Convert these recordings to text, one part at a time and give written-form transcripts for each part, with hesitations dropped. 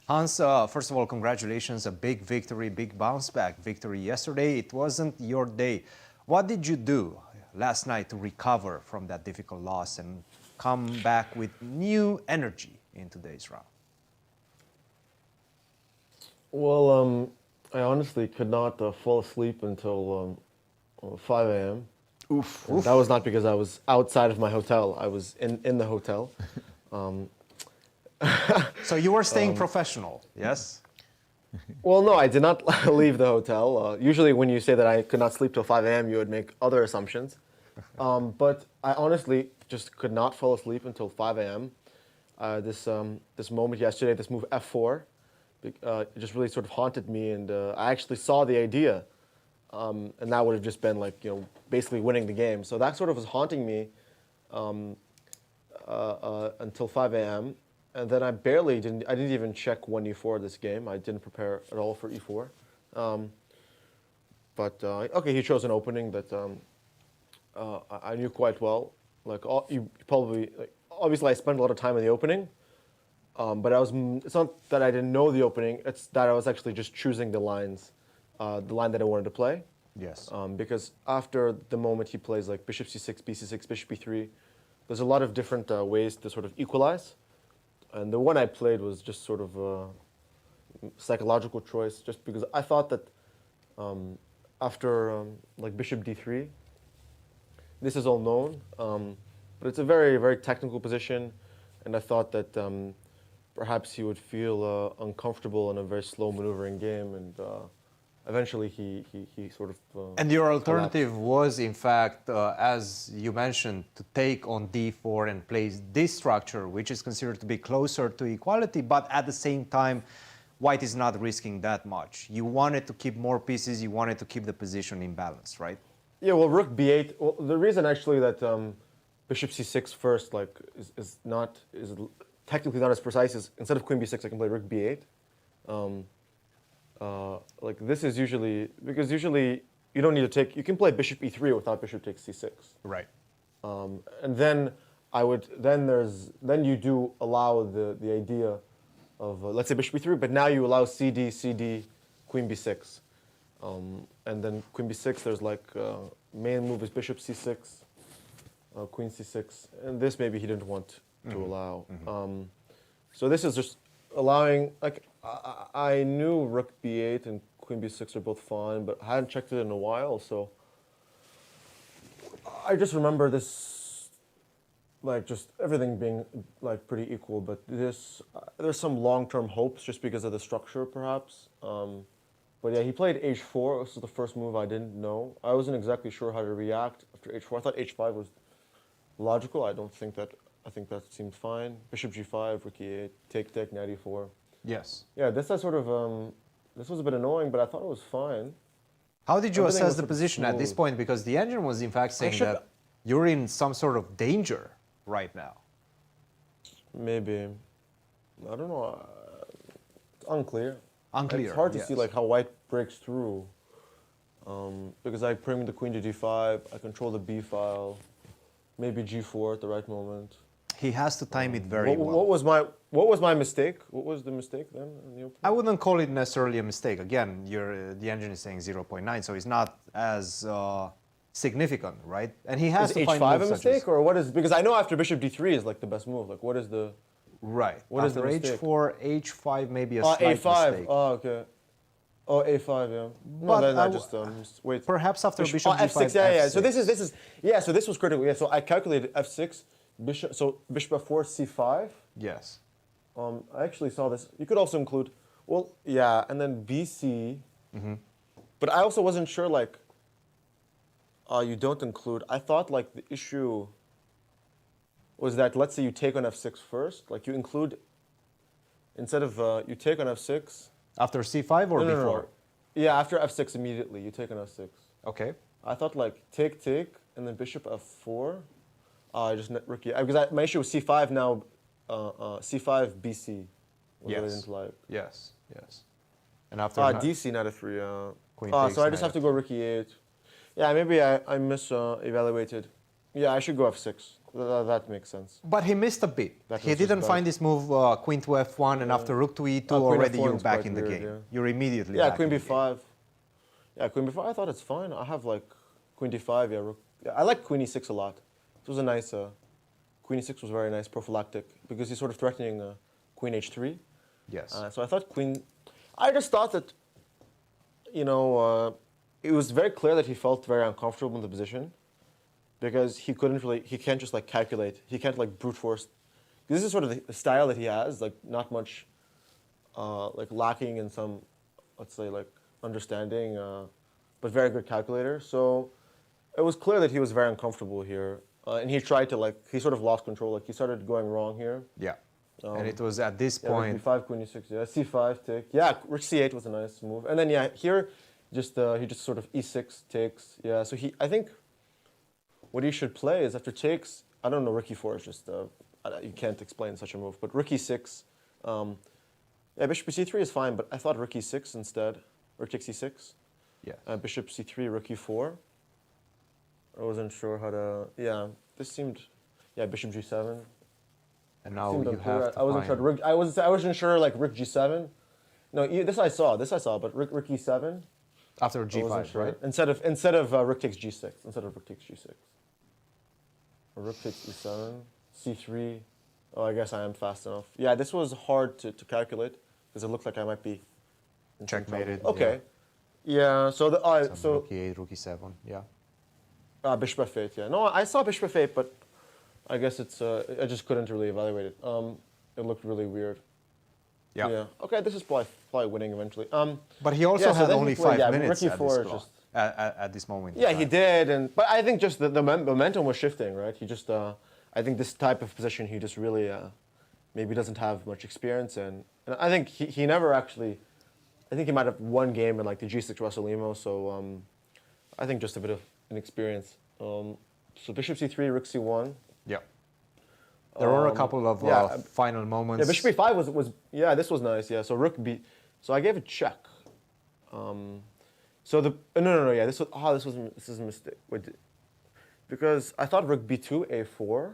Hans, first of all, congratulations. A big victory, big bounce back victory yesterday. It wasn't your day. What did you do last night to recover from that difficult loss and come back with new energy in today's round? Well, I honestly could not fall asleep until 5 a.m. Oof. That was not because I was outside of my hotel. I was in the hotel. So you were staying professional, yes? Well, no, I did not leave the hotel. Usually when you say that I could not sleep till 5 a.m., you would make other assumptions. But I honestly just could not fall asleep until 5 a.m. This moment yesterday, this move f4, it just really sort of haunted me, and I actually saw the idea, and that would have just been like, basically winning the game. So that sort of was haunting me until 5 a.m. And then I didn't even check 1e4 this game. I didn't prepare at all for e4. Okay, he chose an opening that I knew quite well. Obviously I spent a lot of time in the opening, but it's not that I didn't know the opening, it's that I was actually just choosing the lines, the line that I wanted to play. Yes. Because after the moment he plays like bishop c6, bc6, bishop b3, there's a lot of different ways to sort of equalize. And the one I played was just sort of a psychological choice, just because I thought that after like bishop d3, this is all known, but it's a very, very technical position, and I thought that perhaps he would feel uncomfortable in a very slow maneuvering game, and eventually he sort of and your alternative collapsed. was, in fact, as you mentioned, to take on d4 and play this structure, which is considered to be closer to equality, but at the same time, white is not risking that much. You wanted to keep more pieces, you wanted to keep the position in balance, right? Yeah, well, rook b8. Well, the reason actually that bishop c6 first is technically not as precise as instead of queen b6, I can play rook b8. Like this is usually because usually you don't need to take. You can play bishop e3 without bishop takes c6. Right. And then you do allow the idea of let's say bishop e3, but now you allow cd, queen b6. And then queen b6, there's like main move is bishop c6, queen c6, and this maybe he didn't want to allow. So this is just allowing, like, I knew rook b8 and queen b6 are both fine, but I hadn't checked it in a while, so I just remember this, like, just everything being like pretty equal, but there's some long-term hopes just because of the structure, perhaps. But yeah, he played h4. This is the first move I didn't know. I wasn't exactly sure how to react after h4. I thought h5 was logical. I think that seemed fine. Bishop g5, rook e8, take, knight e4. Yes. Yeah, this was sort of, this was a bit annoying, but I thought it was fine. How did you Everything assess was the sort of position at this smooth. point? Because the engine was in fact saying that you're in some sort of danger right now. Maybe. I don't know. It's unclear. Unclear. It's hard to yes. see like how white breaks through. Because I bring the queen to d5, I control the b file, maybe g4 at the right moment. He has to time it very well. What was my mistake? What was the mistake then in the opening? I wouldn't call it necessarily a mistake. Again, the engine is saying 0.9, so it's not as significant, right? And he has Is to find h5 a moves mistake, such as, or what is? Because I know after bishop d3 is like the best move. Like what is the? right. What is After the mistake? h4, h5 maybe a slight a5. mistake. Oh, okay. Oh, a5, yeah. No, But then I I just wait. Perhaps after bishop g5, f6, yeah. f6. So this was critical. Yeah. So I calculated f6, bishop f4, c5. Yes. I actually saw this. You could also include, well, yeah, and then bc. But I also wasn't sure, like, you don't include. I thought, like, the issue was that, let's say you take on f6 first, like, you include, instead of, you take on f6. After c5 or before? No. Yeah, after f6 immediately, you take on f6. Okay. I thought, like, take, and then bishop f4. I just rookie, because my issue was c5 now, c5 bc. Yes. I didn't like. Yes. And after DC, not a 3. Queen So takes, I just knight have to go rook e8. Yeah, maybe I mis-evaluated. Yeah, I should go f6. that makes sense. But he missed a bit. That He was just didn't bad. find this move queen to f1, and after rook to e2, Queen already f1 you're is back quite in the weird, game. yeah. You're immediately Yeah, back queen in the game. b5. Yeah, queen b5. I thought it's fine. I have like queen d5. Yeah, rook. Yeah, I like queen e6 a lot. It was a nice. Queen e6 was very nice, prophylactic, because he's sort of threatening queen h3. Yes. So I thought queen. I just thought that, it was very clear that he felt very uncomfortable in the position, because he can't just like calculate. He can't like brute force. This is sort of the style that he has, like not much, like lacking in some, let's say like understanding, but very good calculator. So it was clear that he was very uncomfortable here, and he tried to he sort of lost control. Like he started going wrong here. Yeah. And it was at this point. B5, queen e6, yeah, c5 take. Yeah, rook c8 was a nice move, and then yeah, here, he just sort of e6 takes. Yeah, so I think, what he should play is after takes. I don't know, rook e4 is just you can't explain such a move, but rook e6. Yeah, bishop c3 is fine, but I thought rook e6 instead. Rook takes e6. Yeah. Bishop c3, rook e4. I wasn't sure how to. Yeah, this seemed. Yeah, bishop g7. And now Seemed you unclear. have to I wasn't sure. find- I wasn't sure like rook g7. No, this I saw, but rook e7. After I wasn't g5, sure. right? Instead of rook takes g6. Instead of rook takes g6. Or rook takes e7, c3. Oh, I guess I am fast enough. Yeah, this was hard to calculate because it looked like I might be in some trouble. Checkmated. Okay. Yeah. So Rook e8, rook e7. Yeah. bishop f8. Yeah. No, I saw bishop f8, but I guess it's I just couldn't really evaluate it. It looked really weird. Yeah. Yeah. Okay, this is probably winning eventually. But he also Yeah, so had then he only played- 5 minutes rook at e4 this, is clock, just- at this moment. in Yeah, he time. did, but I think just the momentum was shifting, right? He just, I think this type of position, he just really maybe doesn't have much experience, and I think he never actually. I think he might have one game in like the G6 Russell-Limo, so I think just a bit of inexperience. So bishop c3, rook c1. Yeah. There were a couple of yeah, final moments. Yeah, bishop e5 was yeah, this was nice. Yeah, so rook b. So I gave it check. So no yeah, this is a mistake. Wait, because I thought rook b2 a4.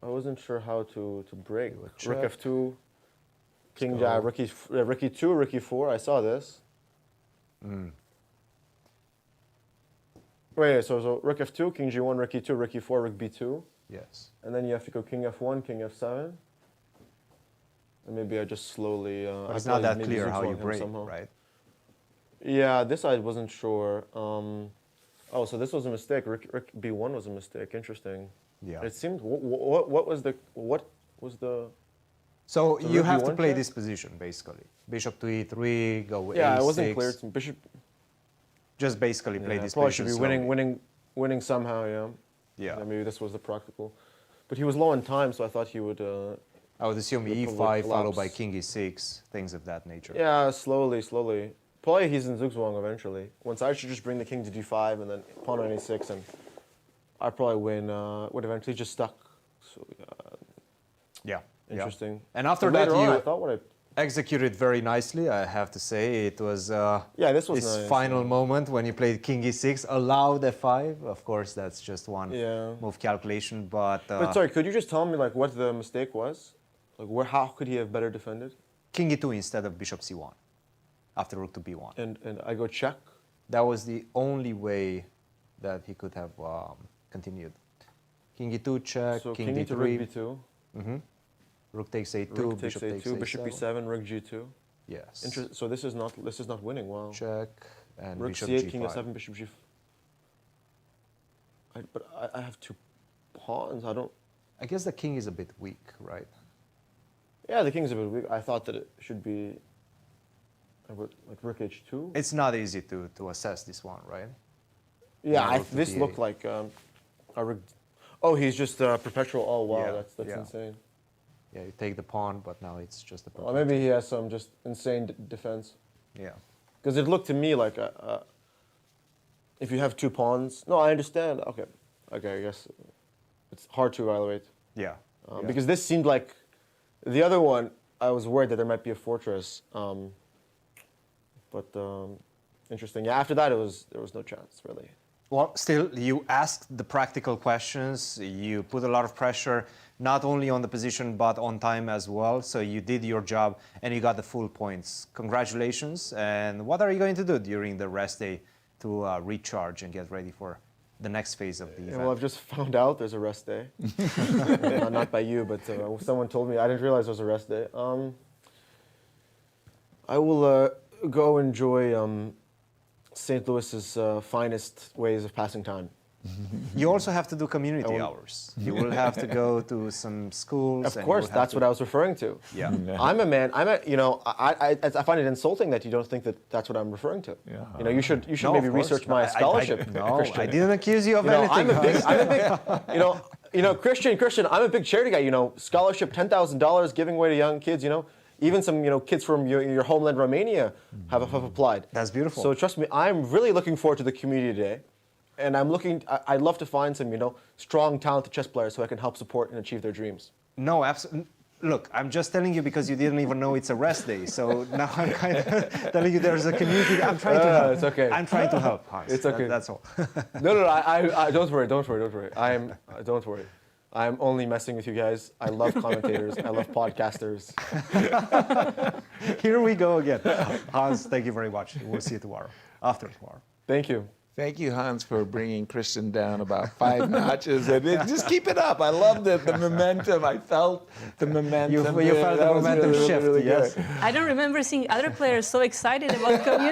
I wasn't sure how to break. Rook f2, king jab, rook e2, rook e4. I saw this. Wait, so rook f2, king g1, rook e2, rook e4, rook b2. Yes. And then you have to go king f1, king f7. And maybe I just slowly. But it's not that clear how you break, somehow. right? Yeah, this I wasn't sure. Oh, so this was a mistake. Rook b1 was a mistake. Interesting. Yeah. It seemed. What was the? So you rook have to b1 play check? this position, basically. Bishop to e3, go with Yeah, a6. it wasn't clear. To me. Bishop. Just basically play Yeah, this probably position should be slowly. winning somehow. Yeah. Yeah. Maybe this was the practical, but he was low on time, so I thought he would. I would assume Would e5 probably followed by collapse. king e6, things of that nature. Yeah, slowly. Probably he's in Zugzwang eventually. Once I should just bring the king to d5 and then pawn on a6, and I probably win. Would eventually just stuck. So Yeah. interesting. Yeah. And after But that, later on, you I thought what I. executed very nicely, I have to say. It was Yeah, this was this nice, final yeah. moment when you played king e6, allowed f5. Of course, that's just one Yeah. move calculation, but, But sorry, could you just tell me like what the mistake was? Like how could he have better defended? king e2 instead of bishop c1 after rook to b1. And I go check. That was the only way that he could have continued. King e2 check, So king king d3, to rook b2. rook takes a2, Rook takes bishop takes a2, bishop a7. e7, rook g2. Yes. So this is not winning. Wow. Check and Rook bishop c8, g5. king f7, bishop g. But I have two pawns. I don't. I guess the king is a bit weak, right? Yeah, the king's a bit weak. I thought that it should be like rook h2. It's not easy to assess this one, right? Yeah, rook to this d8. looked like a rook. Oh, he's just perpetual. Oh, wow, Yeah, that's yeah. insane. Yeah, you take the pawn, but now it's just a Or maybe he has some just insane defense. Yeah. Because it looked to me like if you have two pawns. No, I understand. Okay, I guess it's hard to evaluate. Yeah. Yeah. Because this seemed like the other one. I was worried that there might be a fortress. But interesting. Yeah. After that, there was no chance really. Well, still, you asked the practical questions. You put a lot of pressure, not only on the position, but on time as well. So you did your job, and you got the full points. Congratulations. And what are you going to do during the rest day to recharge and get ready for the next phase of the event? Well, I've just found out there's a rest day. Not by you, but someone told me. I didn't realize there was a rest day. I will go enjoy St. Louis's finest ways of passing time. You also have to do community hours. You will have to go to some schools. Of course, that's what I was referring to. Yeah. I'm a man. I find it insulting that you don't think that that's what I'm referring to. Yeah. You know, you should No, maybe of course. research my scholarship. No, Christian. I didn't accuse you of You know, anything. I'm a big, Christian, I'm a big charity guy. You know, scholarship, $10,000, giving away to young kids. You know, even some kids from your homeland, Romania, have applied. That's beautiful. So trust me, I'm really looking forward to the community day, and I'd love to find some strong, talented chess players who I can help support and achieve their dreams. No, absolutely. Look, I'm just telling you because you didn't even know it's a rest day. So now I'm kind of telling you there's a community. I'm trying to help. It's okay. I'm trying to help, Hans. It's okay. That's all. No, I don't worry. Don't worry. Don't worry. I'm only messing with you guys. I love commentators. I love podcasters. Here we go again. Hans, thank you very much. We'll see you tomorrow, after tomorrow. Thank you. Thank you, Hans, for bringing Christian down about 5 notches. And just keep it up. I loved it. The momentum. I felt the momentum. You felt the momentum shift, yes. good. I don't remember seeing other players so excited about community.